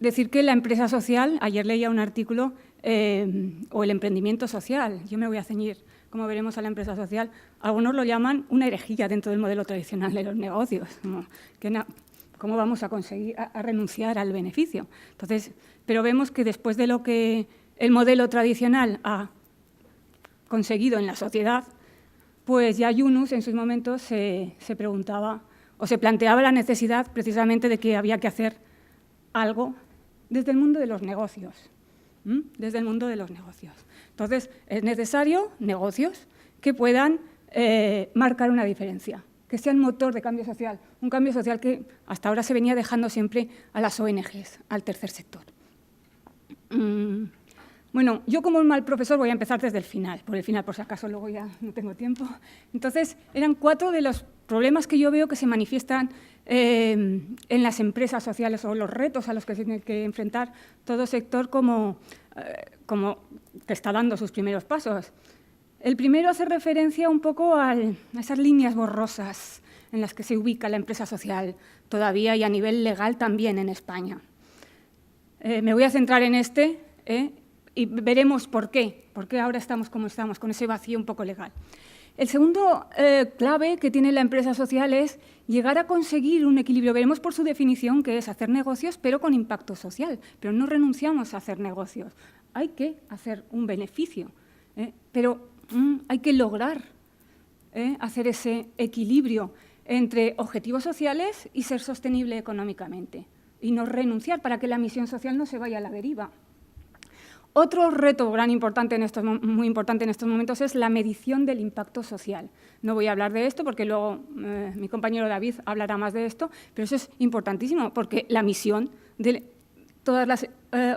decir que la empresa social, ayer leía un artículo, o el emprendimiento social, yo me voy a ceñir, como veremos, a la empresa social, algunos lo llaman una herejía dentro del modelo tradicional de los negocios, ¿cómo vamos a conseguir a renunciar al beneficio? Entonces, pero vemos que después de lo que el modelo tradicional ha conseguido en la sociedad, pues ya Yunus en sus momentos se preguntaba o se planteaba la necesidad precisamente de que había que hacer algo desde el mundo de los negocios. Desde el mundo de los negocios. Entonces, es necesario negocios que puedan marcar una diferencia, que sean motor de cambio social, un cambio social que hasta ahora se venía dejando siempre a las ONGs, al tercer sector. Bueno, yo como un mal profesor voy a empezar desde el final, por si acaso luego ya no tengo tiempo. Entonces, eran 4 de los problemas que yo veo que se manifiestan en las empresas sociales o los retos a los que se tiene que enfrentar todo sector como que está dando sus primeros pasos. El primero hace referencia un poco a esas líneas borrosas en las que se ubica la empresa social todavía y a nivel legal también en España. Me voy a centrar en este y veremos por qué ahora estamos como estamos, con ese vacío un poco legal. El segundo clave que tiene la empresa social es llegar a conseguir un equilibrio. Veremos por su definición que es hacer negocios, pero con impacto social. Pero no renunciamos a hacer negocios. Hay que hacer un beneficio, pero hay que lograr hacer ese equilibrio entre objetivos sociales y ser sostenible económicamente. Y no renunciar para que la misión social no se vaya a la deriva. Otro reto muy importante en estos momentos es la medición del impacto social. No voy a hablar de esto porque luego mi compañero David hablará más de esto, pero eso es importantísimo porque la misión de todas las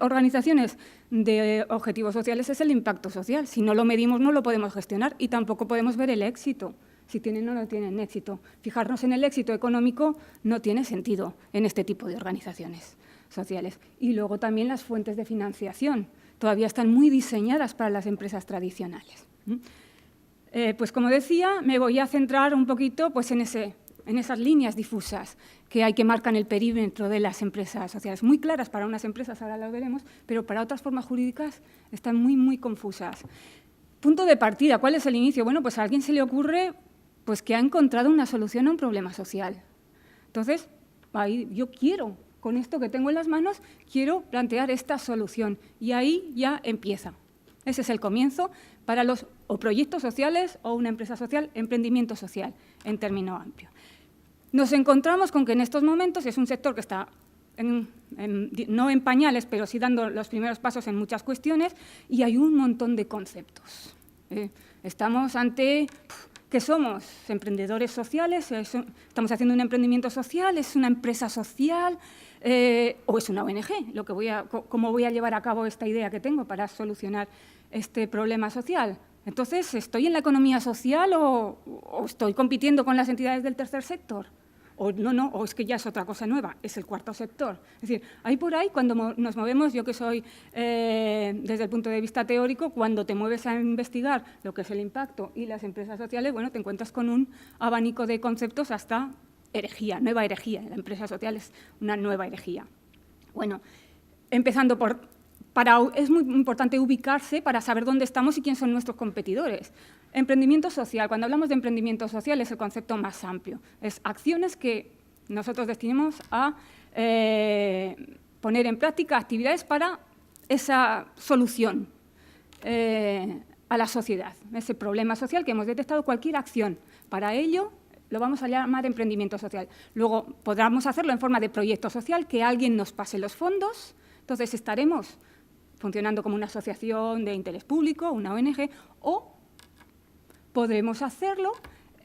organizaciones de objetivos sociales es el impacto social. Si no lo medimos no lo podemos gestionar y tampoco podemos ver el éxito, si tienen o no tienen éxito. Fijarnos en el éxito económico no tiene sentido en este tipo de organizaciones sociales. Y luego también las fuentes de financiación. Todavía están muy diseñadas para las empresas tradicionales. Pues como decía, me voy a centrar un poquito pues, en esas líneas difusas que hay que marcar el perímetro de las empresas sociales. Muy claras para unas empresas, ahora lo veremos, pero para otras formas jurídicas están muy confusas. Punto de partida, ¿cuál es el inicio? Bueno, pues a alguien se le ocurre pues, que ha encontrado una solución a un problema social. Entonces, ahí yo quiero, con esto que tengo en las manos, quiero plantear esta solución. Y ahí ya empieza. Ese es el comienzo para los o proyectos sociales o una empresa social, emprendimiento social, en término amplio. Nos encontramos con que en estos momentos es un sector que está, no en pañales, pero sí dando los primeros pasos en muchas cuestiones y hay un montón de conceptos. Estamos ante... ¿Qué somos? ¿Emprendedores sociales? ¿Estamos haciendo un emprendimiento social? ¿Es una empresa social? ¿O es una ONG? ¿Cómo voy a llevar a cabo esta idea que tengo para solucionar este problema social? Entonces, ¿estoy en la economía social o estoy compitiendo con las entidades del tercer sector? O no, o es que ya es otra cosa nueva, es el cuarto sector. Es decir, ahí por ahí, cuando nos movemos, yo que soy desde el punto de vista teórico, cuando te mueves a investigar lo que es el impacto y las empresas sociales, bueno, te encuentras con un abanico de conceptos hasta herejía, nueva herejía. La empresa social es una nueva herejía. Bueno, empezando es muy importante ubicarse para saber dónde estamos y quiénes son nuestros competidores. Emprendimiento social. Cuando hablamos de emprendimiento social es el concepto más amplio. Es acciones que nosotros destinamos a poner en práctica actividades para esa solución a la sociedad, ese problema social que hemos detectado, cualquier acción. Para ello lo vamos a llamar emprendimiento social. Luego podremos hacerlo en forma de proyecto social, que alguien nos pase los fondos. Entonces estaremos funcionando como una asociación de interés público, una ONG, o podremos hacerlo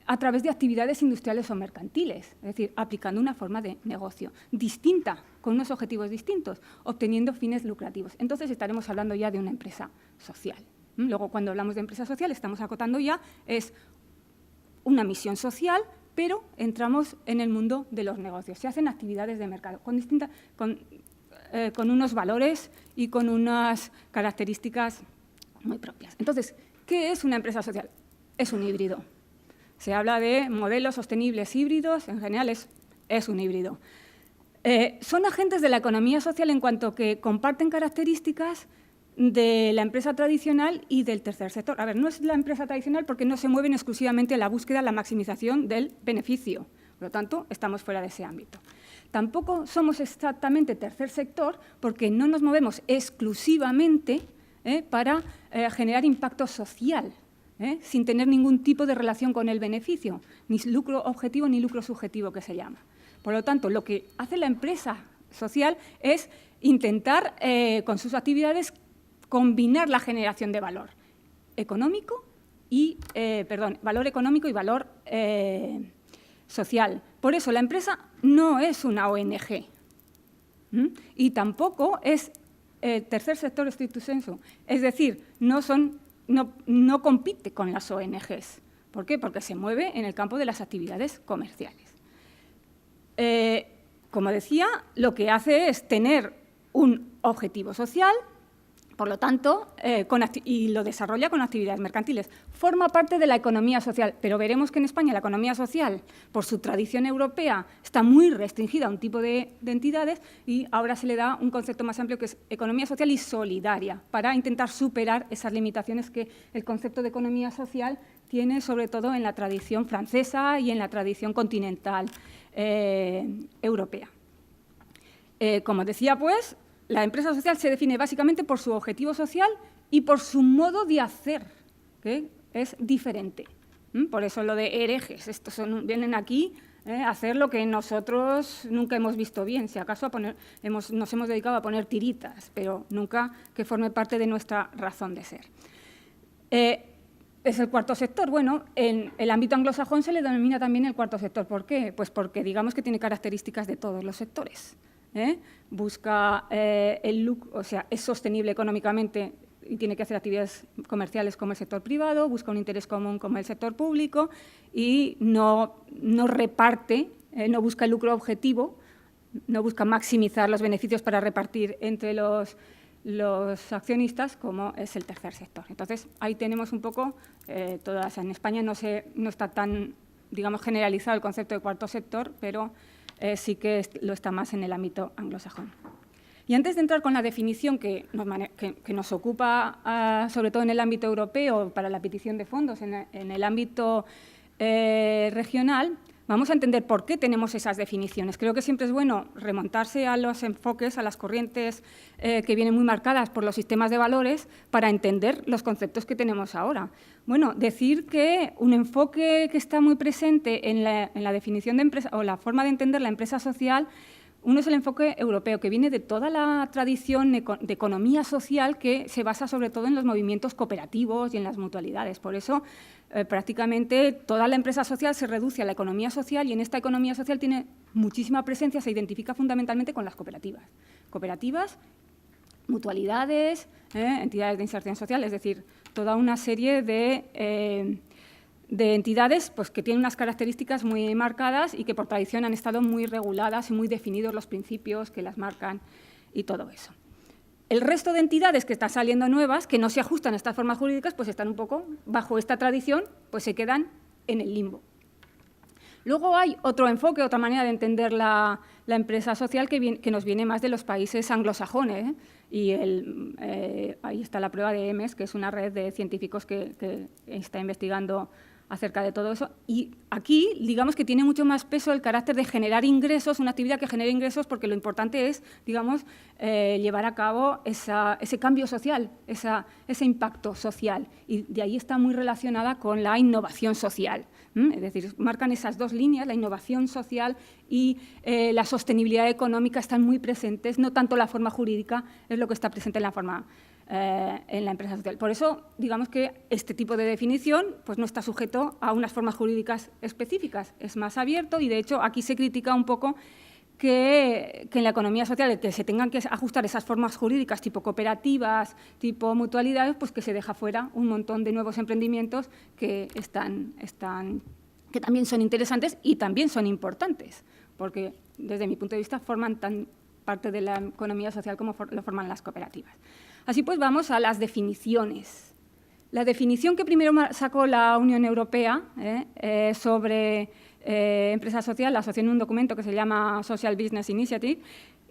a través de actividades industriales o mercantiles, es decir, aplicando una forma de negocio distinta, con unos objetivos distintos, obteniendo fines lucrativos. Entonces estaremos hablando ya de una empresa social. Luego, cuando hablamos de empresa social, estamos acotando ya, es una misión social, pero entramos en el mundo de los negocios. Se hacen actividades de mercado con unos valores y con unas características muy propias. Entonces, ¿qué es una empresa social? Es un híbrido. Se habla de modelos sostenibles híbridos, en general es un híbrido. Son agentes de la economía social en cuanto que comparten características de la empresa tradicional y del tercer sector. A ver, no es la empresa tradicional porque no se mueven exclusivamente a la búsqueda, la maximización del beneficio. Por lo tanto, estamos fuera de ese ámbito. Tampoco somos exactamente tercer sector porque no nos movemos exclusivamente para generar impacto social, sin tener ningún tipo de relación con el beneficio, ni lucro objetivo ni lucro subjetivo, que se llama. Por lo tanto, lo que hace la empresa social es intentar, con sus actividades, combinar la generación de valor económico y, valor económico y valor social. Por eso, la empresa no es una ONG y tampoco es tercer sector stricto sensu. Es decir, no compite con las ONGs. ¿Por qué? Porque se mueve en el campo de las actividades comerciales. Como decía, lo que hace es tener un objetivo social, por lo tanto, y lo desarrolla con actividades mercantiles. Forma parte de la economía social, pero veremos que en España la economía social, por su tradición europea, está muy restringida a un tipo de entidades y ahora se le da un concepto más amplio que es economía social y solidaria, para intentar superar esas limitaciones que el concepto de economía social tiene, sobre todo en la tradición francesa y en la tradición continental europea. Como decía, pues, la empresa social se define básicamente por su objetivo social y por su modo de hacer, que es diferente. Por eso lo de herejes, estos vienen aquí a hacer lo que nosotros nunca hemos visto bien, si acaso nos hemos dedicado a poner tiritas, pero nunca que forme parte de nuestra razón de ser. Es el cuarto sector. Bueno, en el ámbito anglosajón se le denomina también el cuarto sector. ¿Por qué? Pues porque digamos que tiene características de todos los sectores. Busca el lucro, o sea, es sostenible económicamente y tiene que hacer actividades comerciales como el sector privado, busca un interés común como el sector público y no reparte, no busca el lucro objetivo, no busca maximizar los beneficios para repartir entre los accionistas como es el tercer sector. Entonces, ahí tenemos un poco todas. En España no está tan, digamos, generalizado el concepto de cuarto sector, pero sí que lo está más en el ámbito anglosajón. Y antes de entrar con la definición que nos ocupa, sobre todo en el ámbito europeo, para la petición de fondos, en el ámbito regional, vamos a entender por qué tenemos esas definiciones. Creo que siempre es bueno remontarse a los enfoques, a las corrientes que vienen muy marcadas por los sistemas de valores para entender los conceptos que tenemos ahora. Bueno, decir que un enfoque que está muy presente en la definición de empresa o la forma de entender la empresa social, uno es el enfoque europeo, que viene de toda la tradición de economía social que se basa sobre todo en los movimientos cooperativos y en las mutualidades. Por eso, prácticamente toda la empresa social se reduce a la economía social y en esta economía social tiene muchísima presencia, se identifica fundamentalmente con las cooperativas. Cooperativas, mutualidades, entidades de inserción social, es decir, toda una serie de entidades pues, que tienen unas características muy marcadas y que por tradición han estado muy reguladas y muy definidos los principios que las marcan y todo eso. El resto de entidades que están saliendo nuevas, que no se ajustan a estas formas jurídicas, pues están un poco bajo esta tradición, pues se quedan en el limbo. Luego hay otro enfoque, otra manera de entender la empresa social que nos viene más de los países anglosajones, y ahí está la prueba de EMES, que es una red de científicos que está investigando acerca de todo eso. Y aquí, digamos que tiene mucho más peso el carácter de generar ingresos, una actividad que genere ingresos, porque lo importante es, digamos, llevar a cabo ese cambio social, ese impacto social. Y de ahí está muy relacionada con la innovación social. Es decir, marcan esas dos líneas, la innovación social y la sostenibilidad económica están muy presentes, no tanto la forma jurídica, es lo que está presente en la empresa social. Por eso, digamos que este tipo de definición pues, no está sujeto a unas formas jurídicas específicas, es más abierto y, de hecho, aquí se critica un poco que en la economía social que se tengan que ajustar esas formas jurídicas tipo cooperativas, tipo mutualidades, pues que se deja fuera un montón de nuevos emprendimientos que que también son interesantes y también son importantes, porque desde mi punto de vista forman tan parte de la economía social como lo forman las cooperativas. Así pues, vamos a las definiciones. La definición que primero sacó la Unión Europea sobre empresa social, la asoció en un documento que se llama Social Business Initiative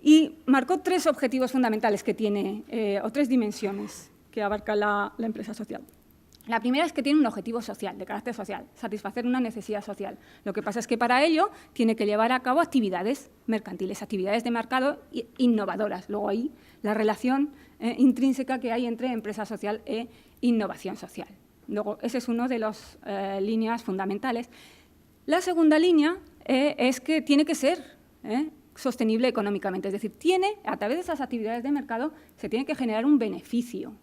y marcó 3 objetivos fundamentales que tiene, o 3 dimensiones que abarca la empresa social. La primera es que tiene un objetivo social, de carácter social, satisfacer una necesidad social. Lo que pasa es que para ello tiene que llevar a cabo actividades mercantiles, actividades de mercado innovadoras. Luego ahí la relación intrínseca que hay entre empresa social e innovación social. Luego, ese es uno de las líneas fundamentales. La segunda línea es que tiene que ser sostenible económicamente, es decir, a través de esas actividades de mercado se tiene que generar un beneficio.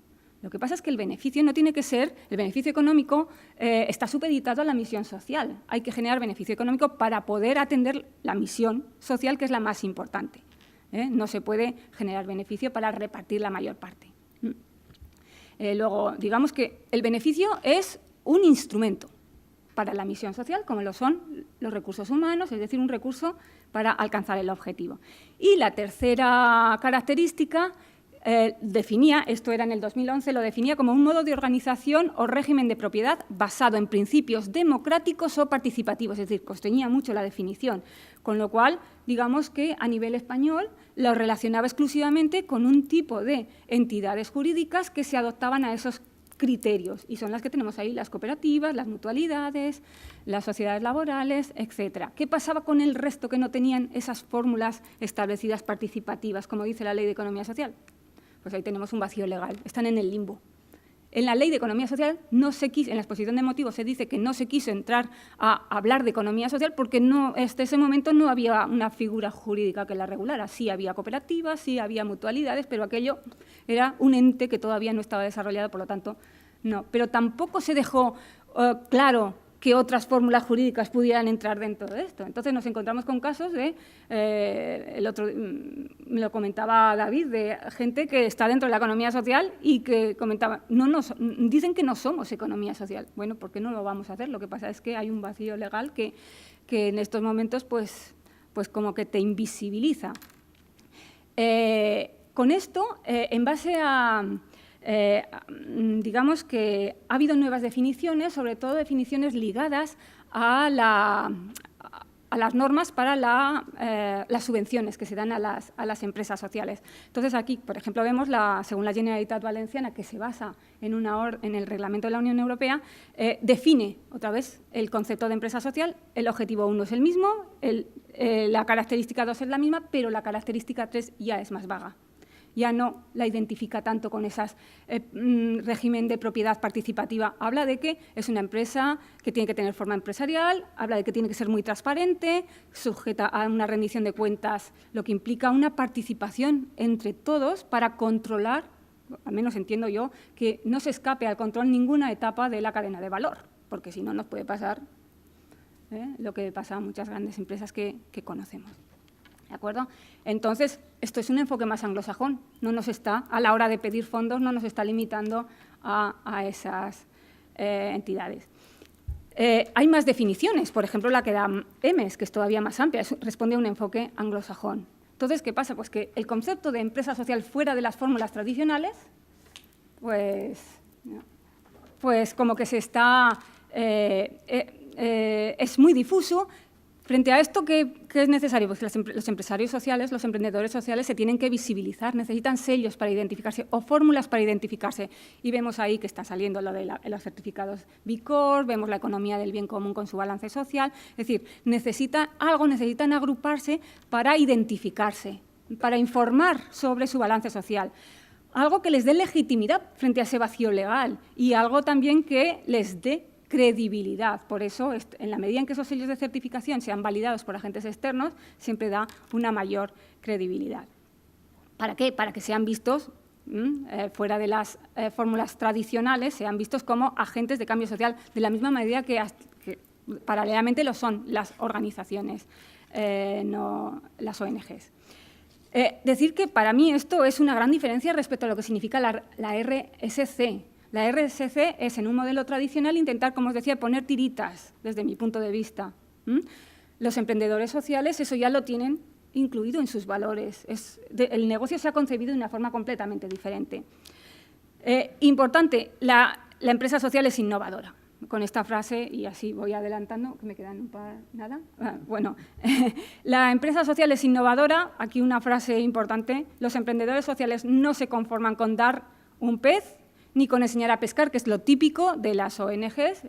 Lo que pasa es que el beneficio no tiene que ser, el beneficio económico está supeditado a la misión social. Hay que generar beneficio económico para poder atender la misión social, que es la más importante. No se puede generar beneficio para repartir la mayor parte. Luego, digamos que el beneficio es un instrumento para la misión social, como lo son los recursos humanos, es decir, un recurso para alcanzar el objetivo. Y la tercera característica definía, esto era en el 2011, lo definía como un modo de organización o régimen de propiedad basado en principios democráticos o participativos, es decir, constreñía mucho la definición, con lo cual, digamos que a nivel español lo relacionaba exclusivamente con un tipo de entidades jurídicas que se adoptaban a esos criterios, y son las que tenemos ahí, las cooperativas, las mutualidades, las sociedades laborales, etcétera. ¿Qué pasaba con el resto que no tenían esas fórmulas establecidas participativas, como dice la Ley de Economía Social? Pues ahí tenemos un vacío legal, están en el limbo. En la Ley de Economía Social, en la exposición de motivos se dice que no se quiso entrar a hablar de economía social porque hasta ese momento no había una figura jurídica que la regulara. Sí había cooperativas, sí había mutualidades, pero aquello era un ente que todavía no estaba desarrollado, por lo tanto, no. Pero tampoco se dejó claro que otras fórmulas jurídicas pudieran entrar dentro de esto. Entonces nos encontramos con casos de, me lo comentaba David, de gente que está dentro de la economía social y que comentaba, dicen que no somos economía social. Bueno, ¿por qué no lo vamos a hacer? Lo que pasa es que hay un vacío legal que en estos momentos pues como que te invisibiliza. Con esto, en base a... digamos que ha habido nuevas definiciones, sobre todo definiciones ligadas a las normas para las subvenciones que se dan a las empresas sociales. Entonces, aquí, por ejemplo, vemos, según la Generalitat Valenciana, que se basa en el Reglamento de la Unión Europea, define, otra vez, el concepto de empresa social. El objetivo 1 es el mismo, la característica 2 es la misma, pero la característica 3 ya es más vaga. Ya no la identifica tanto con ese régimen de propiedad participativa. Habla de que es una empresa que tiene que tener forma empresarial, habla de que tiene que ser muy transparente, sujeta a una rendición de cuentas, lo que implica una participación entre todos para controlar, al menos entiendo yo, que no se escape al control ninguna etapa de la cadena de valor, porque si no nos puede pasar lo que pasa a muchas grandes empresas que conocemos. ¿De acuerdo? Entonces, esto es un enfoque más anglosajón. No nos está, a la hora de pedir fondos, no nos está limitando a esas entidades. Hay más definiciones, por ejemplo, la que da EMES, que es todavía más amplia, responde a un enfoque anglosajón. Entonces, ¿qué pasa? Pues que el concepto de empresa social fuera de las fórmulas tradicionales, pues como que se está... es muy difuso. Frente a esto, ¿qué es necesario? Pues que los empresarios sociales, los emprendedores sociales se tienen que visibilizar, necesitan sellos para identificarse o fórmulas para identificarse. Y vemos ahí que está saliendo lo de los certificados B Corp, vemos la economía del bien común con su balance social. Es decir, necesitan agruparse para identificarse, para informar sobre su balance social. Algo que les dé legitimidad frente a ese vacío legal y algo también que les dé credibilidad. Por eso, en la medida en que esos sellos de certificación sean validados por agentes externos, siempre da una mayor credibilidad. ¿Para qué? Para que sean vistos, fuera de las fórmulas tradicionales, sean vistos como agentes de cambio social, de la misma medida que paralelamente lo son las organizaciones, no las ONGs. Decir que para mí esto es una gran diferencia respecto a lo que significa la RSC. La RSC es, en un modelo tradicional, intentar, como os decía, poner tiritas, desde mi punto de vista. Los emprendedores sociales eso ya lo tienen incluido en sus valores. El negocio se ha concebido de una forma completamente diferente. Importante, la empresa social es innovadora. con esta frase, y así voy adelantando, que me quedan un par, nada. Bueno, la empresa social es innovadora. Aquí una frase importante: los emprendedores sociales no se conforman con dar un pez ni con enseñar a pescar, que es lo típico de las ONGs.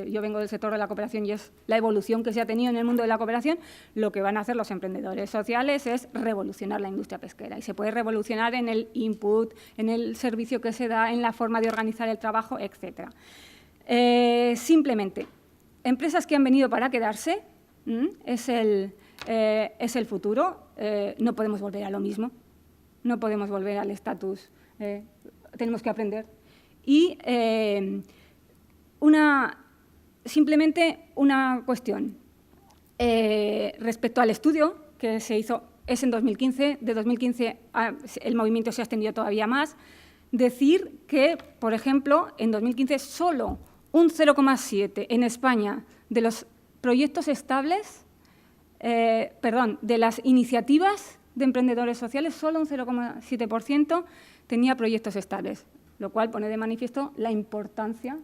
Yo vengo del sector de la cooperación y es la evolución que se ha tenido en el mundo de la cooperación. Lo que van a hacer los emprendedores sociales es revolucionar la industria pesquera, y se puede revolucionar en el input, en el servicio que se da, en la forma de organizar el trabajo, etcétera. Simplemente, empresas que han venido para quedarse, es el futuro. No podemos volver a lo mismo, no podemos volver al estatus, tenemos que aprender. Y simplemente una cuestión respecto al estudio que se hizo, es en 2015, de 2015 el movimiento se ha extendido todavía más. Decir que, por ejemplo, en 2015 solo un 0,7 en España de los proyectos estables, de las iniciativas de emprendedores sociales, solo un 0,7% tenía proyectos estables, lo cual pone de manifiesto la importancia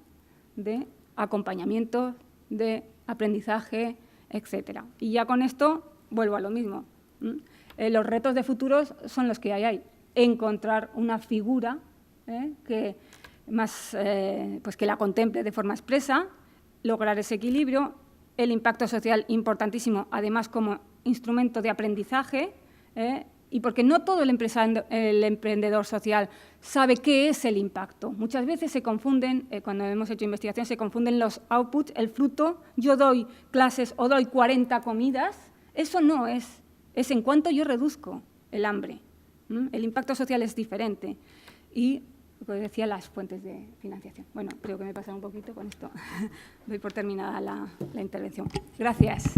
de acompañamiento, de aprendizaje, etcétera. Y ya con esto vuelvo a lo mismo. Los retos de futuros son los que hay. Encontrar una figura que la contemple de forma expresa, lograr ese equilibrio, el impacto social importantísimo, además como instrumento de aprendizaje, y porque no todo el emprendedor social sabe qué es el impacto. Muchas veces se confunden, cuando hemos hecho investigación, se confunden los outputs, el fruto. Yo doy clases o doy 40 comidas, eso no es en cuanto yo reduzco el hambre. El impacto social es diferente. Y, como decía, las fuentes de financiación. Bueno, creo que me he pasado un poquito con esto. Doy por terminada la intervención. Gracias.